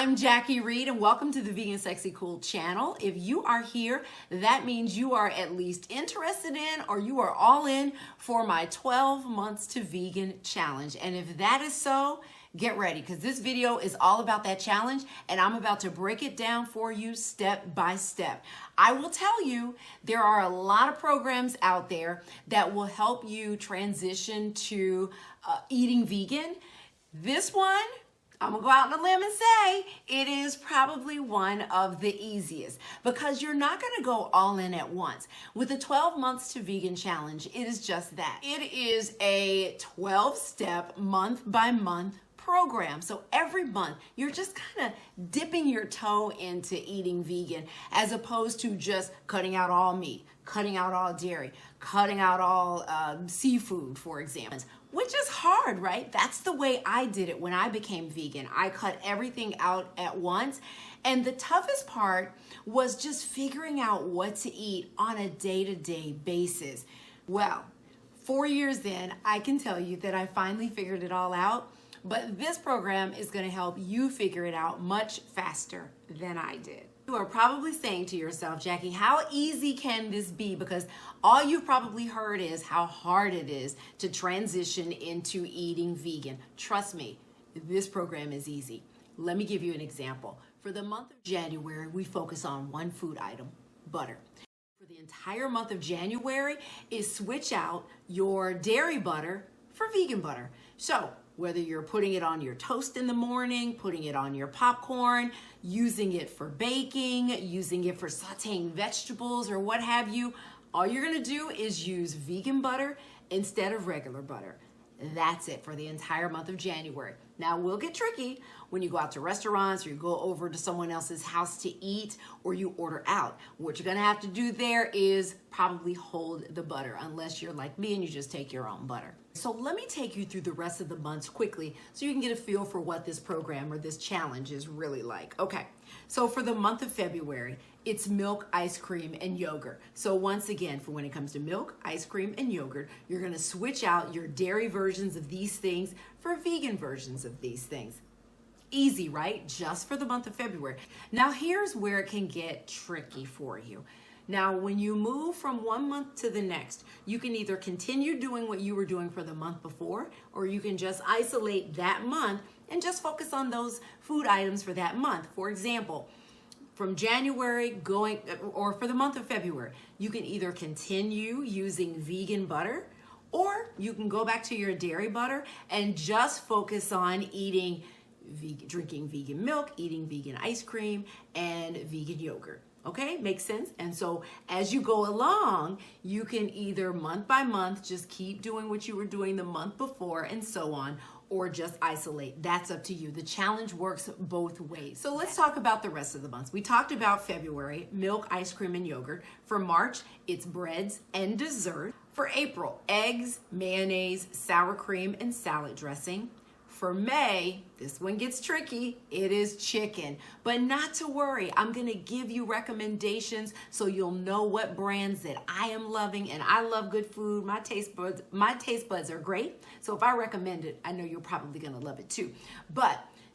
I'm Jackie Reed and welcome to the Vegan Sexy Cool channel. If you are here, that means you are at least interested in or you are all in for my 12 months to vegan challenge. And if that is so, get ready because this video is all about that challenge and I'm about to break it down for you step by step. I will tell you there are a lot of programs out there that will help you transition to eating vegan. This one, I'm gonna go out on a limb and say it is probably one of the easiest because you're not gonna go all in at once. With the 12 months to vegan challenge, it is just that. It is a 12-step month by month program. So every month you're just kind of dipping your toe into eating vegan as opposed to just cutting out all meat, cutting out all dairy, cutting out all seafood, for example. Which is hard, right? That's the way I did it when I became vegan. I cut everything out at once. And the toughest part was just figuring out what to eat on a day-to-day basis. Well, 4 years in, I can tell you that I finally figured it all out. But this program is going to help you figure it out much faster than I did. You are probably saying to yourself, Jackie, how easy can this be? Because all you've probably heard is how hard it is to transition into eating vegan. Trust me, this program is easy. Let me give you an example. For the month of January, we focus on one food item, butter. For the entire month of January is switch out your dairy butter for vegan butter. So whether you're putting it on your toast in the morning, putting it on your popcorn, using it for baking, using it for sauteing vegetables or what have you, all you're gonna do is use vegan butter instead of regular butter. That's it for the entire month of January. Now, we'll get tricky when you go out to restaurants or you go over to someone else's house to eat or you order out. What you're gonna have to do there is probably hold the butter unless you're like me and you just take your own butter. So let me take you through the rest of the months quickly so you can get a feel for what this program or this challenge is really like. Okay, so for the month of February, it's milk, ice cream, and yogurt. So once again, for when it comes to milk, ice cream, and yogurt, you're gonna switch out your dairy versions of these things for vegan versions of these things. Easy, right? Just for the month of February. Now here's where it can get tricky for you. Now, when you move from one month to the next, you can either continue doing what you were doing for the month before, or you can just isolate that month and just focus on those food items for that month. For example, from January or for the month of February, you can either continue using vegan butter, or you can go back to your dairy butter and just focus on drinking vegan milk, eating vegan ice cream, and vegan yogurt. Okay, makes sense? And so as you go along, you can either month by month just keep doing what you were doing the month before and so on, or just isolate. That's up to you. The challenge works both ways. So let's talk about the rest of the months. We talked about February, milk, ice cream, and yogurt. For March, it's breads and dessert. For April, eggs, mayonnaise, sour cream, and salad dressing. For May, this one gets tricky, it is chicken. But not to worry, I'm gonna give you recommendations so you'll know what brands that I am loving, and I love good food. My taste buds are great. So if I recommend it, I know you're probably gonna love it too.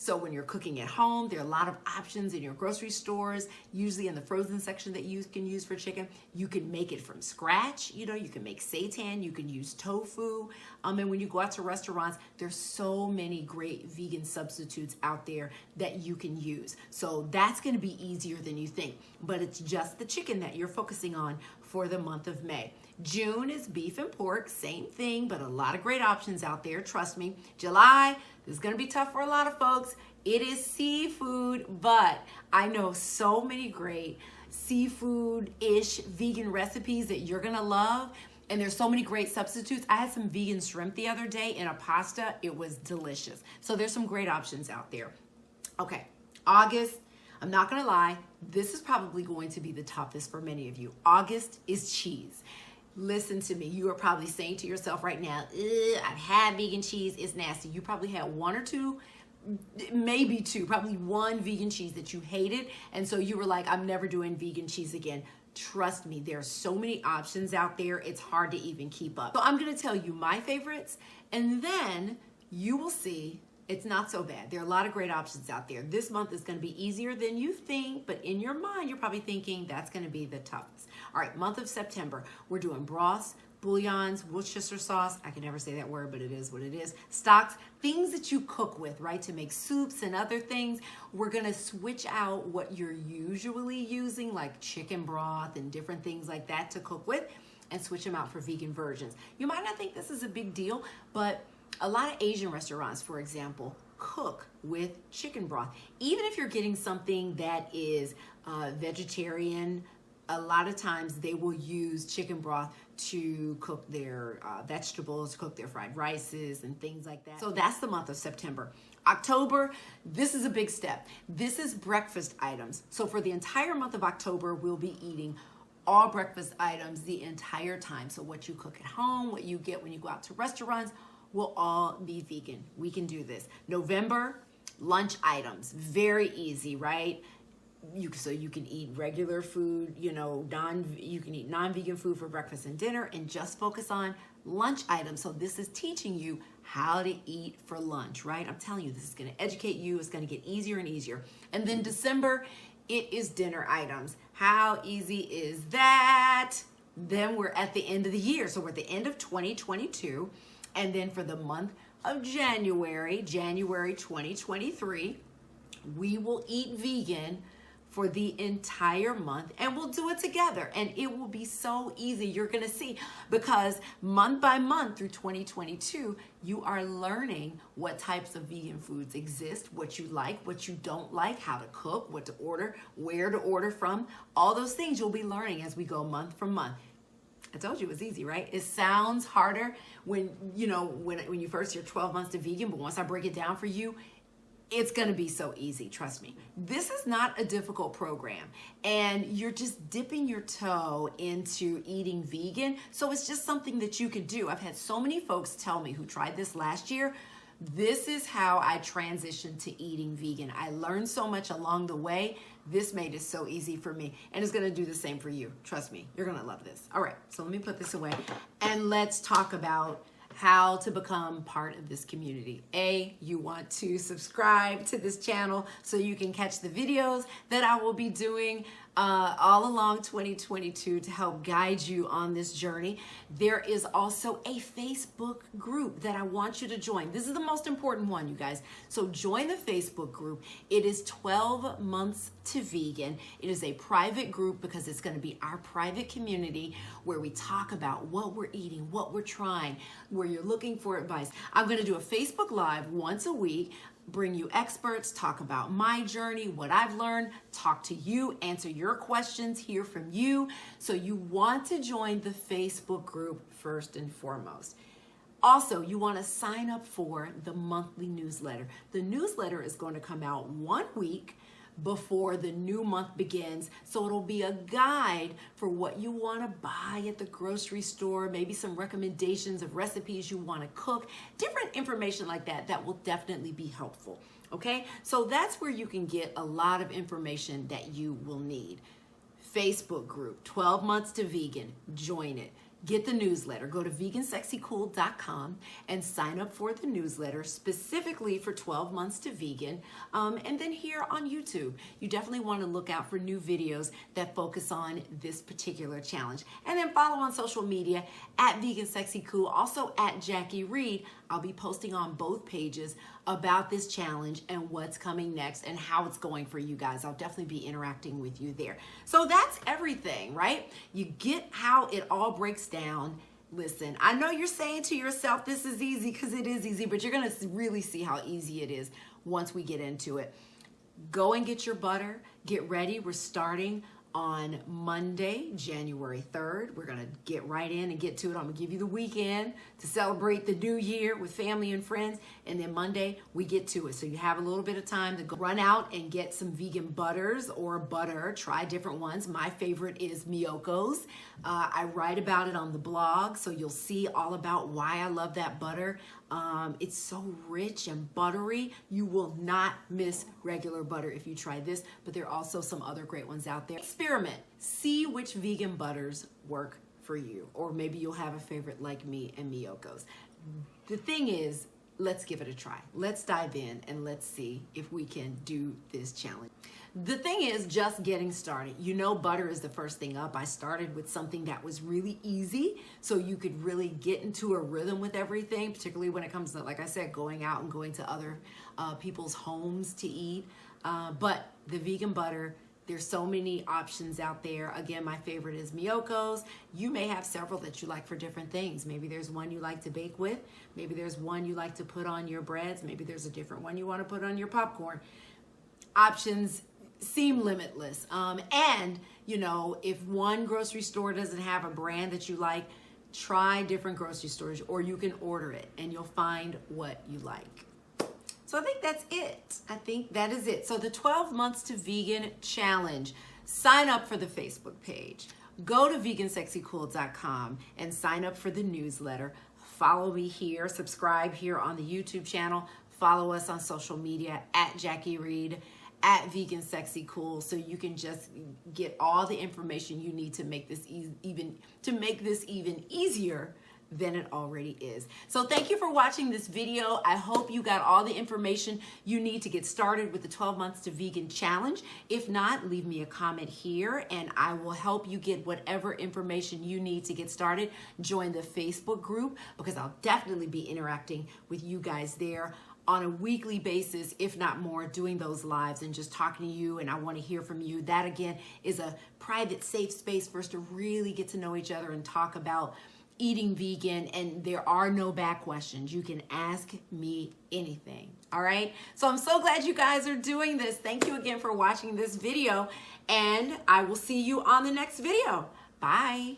So when you're cooking at home, there are a lot of options in your grocery stores, usually in the frozen section that you can use for chicken. You can make it from scratch. You can make seitan, you can use tofu. And when you go out to restaurants, there's so many great vegan substitutes out there that you can use. So that's gonna be easier than you think, but it's just the chicken that you're focusing on for the month of May. June is beef and pork, same thing, but a lot of great options out there, trust me. July, this is gonna be tough for a lot of folks. It is seafood, but I know so many great seafood-ish vegan recipes that you're gonna love, and there's so many great substitutes. I had some vegan shrimp the other day in a pasta. It was delicious. So there's some great options out there. Okay, August, I'm not gonna lie, this is probably going to be the toughest for many of you. August is cheese. Listen to me, you are probably saying to yourself right now, I've had vegan cheese, it's nasty. You probably had one or two, maybe two, probably one vegan cheese that you hated. And so you were like, I'm never doing vegan cheese again. Trust me, there are so many options out there, it's hard to even keep up. So I'm gonna tell you my favorites, and then you will see It's not so bad. There are a lot of great options out there. This month is going to be easier than you think, but in your mind, you're probably thinking that's going to be the toughest. All right, month of September, we're doing broths, bouillons, Worcestershire sauce. I can never say that word, but it is what it is. Stocks, things that you cook with, right? To make soups and other things. We're going to switch out what you're usually using, like chicken broth and different things like that to cook with, and switch them out for vegan versions. You might not think this is a big deal, but a lot of Asian restaurants, for example, cook with chicken broth. Even if you're getting something that is vegetarian, a lot of times they will use chicken broth to cook their vegetables, cook their fried rices and things like that. So that's the month of September. October, this is a big step. This is breakfast items. So for the entire month of October, we'll be eating all breakfast items the entire time. So what you cook at home, what you get when you go out to restaurants, will all be vegan. We can do this. November, lunch items. Very easy, right? So you can eat regular food, you can eat non-vegan food for breakfast and dinner and just focus on lunch items. So this is teaching you how to eat for lunch, right? I'm telling you, this is going to educate you. It's going to get easier and easier. And then December, it is dinner items. How easy is that? Then we're at the end of the year. So we're at the end of 2022. And then for the month of January 2023, we will eat vegan for the entire month, and we'll do it together, and it will be so easy. You're gonna see, because month by month through 2022, you are learning what types of vegan foods exist, what you like, what you don't like, how to cook, what to order, where to order from. All those things you'll be learning as we go month from month. I told you it was easy, right? It sounds harder when you first hear 12 months to vegan, but once I break it down for you, it's going to be so easy, trust me. This is not a difficult program, and you're just dipping your toe into eating vegan, so it's just something that you could do. I've had so many folks tell me who tried this last year, this is how I transitioned to eating vegan. I learned so much along the way. This made it so easy for me, and it's going to do the same for you. Trust me, you're going to love this. All right, so let me put this away, and let's talk about how to become part of this community. You want to subscribe to this channel so you can catch the videos that I will be doing all along 2022 to help guide you on this journey. There is also a Facebook group that I want you to join. This is the most important one, you guys. So join the Facebook group. It is 12 months to vegan. It is a private group because it's going to be our private community where we talk about what we're eating, what we're trying, where you're looking for advice. I'm going to do a Facebook Live once a week, bring you experts, talk about my journey, what I've learned, talk to you, answer your questions, hear from you. So you want to join the Facebook group first and foremost. Also, you want to sign up for the monthly newsletter. The newsletter is going to come out 1 week before the new month begins. So it'll be a guide for what you want to buy at the grocery store, maybe some recommendations of recipes you want to cook, different information like that that will definitely be helpful. Okay, so that's where you can get a lot of information that you will need. Facebook group, 12 months to vegan, join it. Get the newsletter. Go to vegansexycool.com and sign up for the newsletter specifically for 12 months to vegan. And then here on YouTube, you definitely want to look out for new videos that focus on this particular challenge. And then follow on social media at Vegan Sexy Cool, also at Jackie Reed. I'll be posting on both pages about this challenge and what's coming next and how it's going for you guys. I'll definitely be interacting with you there. So that's everything, right? You get how it all breaks down. Listen, I know you're saying to yourself, this is easy, because it is easy, but you're going to really see how easy it is once we get into it. Go and get your butter. Get ready. We're starting on Monday, January 3rd. We're going to get right in and get to it. I'm going to give you the weekend to celebrate the new year with family and friends. And then Monday, we get to it. So you have a little bit of time to go run out and get some vegan butters or butter. Try different ones. My favorite is Miyoko's. I write about it on the blog, so you'll see all about why I love that butter. It's so rich and buttery. You will not miss regular butter if you try this, but there are also some other great ones out there. Experiment. See which vegan butters work for you, or maybe you'll have a favorite like me and Miyoko's. The thing is, let's give it a try. Let's dive in and let's see if we can do this challenge. The thing is just getting started. You know, butter is the first thing up. I started with something that was really easy so you could really get into a rhythm with everything, particularly when it comes to, like I said, going out and going to other people's homes to eat. But the vegan butter, there's so many options out there. Again, my favorite is Miyoko's. You may have several that you like for different things. Maybe there's one you like to bake with. Maybe there's one you like to put on your breads. Maybe there's a different one you want to put on your popcorn. Options seem limitless. And, you know, if one grocery store doesn't have a brand that you like, try different grocery stores, or you can order it and you'll find what you like. So I think that's it. I think that is it. So the 12 Months to Vegan Challenge. Sign up for the Facebook page. Go to vegansexycool.com and sign up for the newsletter. Follow me here. Subscribe here on the YouTube channel. Follow us on social media at Jackie Reed, at Vegan Sexy Cool, so you can just get all the information you need to make this even easier than it already is. So thank you for watching this video. I hope you got all the information you need to get started with the 12 Months to Vegan Challenge. If not, leave me a comment here and I will help you get whatever information you need to get started. Join the Facebook group because I'll definitely be interacting with you guys there on a weekly basis, if not more, doing those lives and just talking to you, and I want to hear from you. That again is a private, safe space for us to really get to know each other and talk about eating vegan, and there are no bad questions. You can ask me anything, all right? So I'm so glad you guys are doing this. Thank you again for watching this video, and I will see you on the next video. Bye.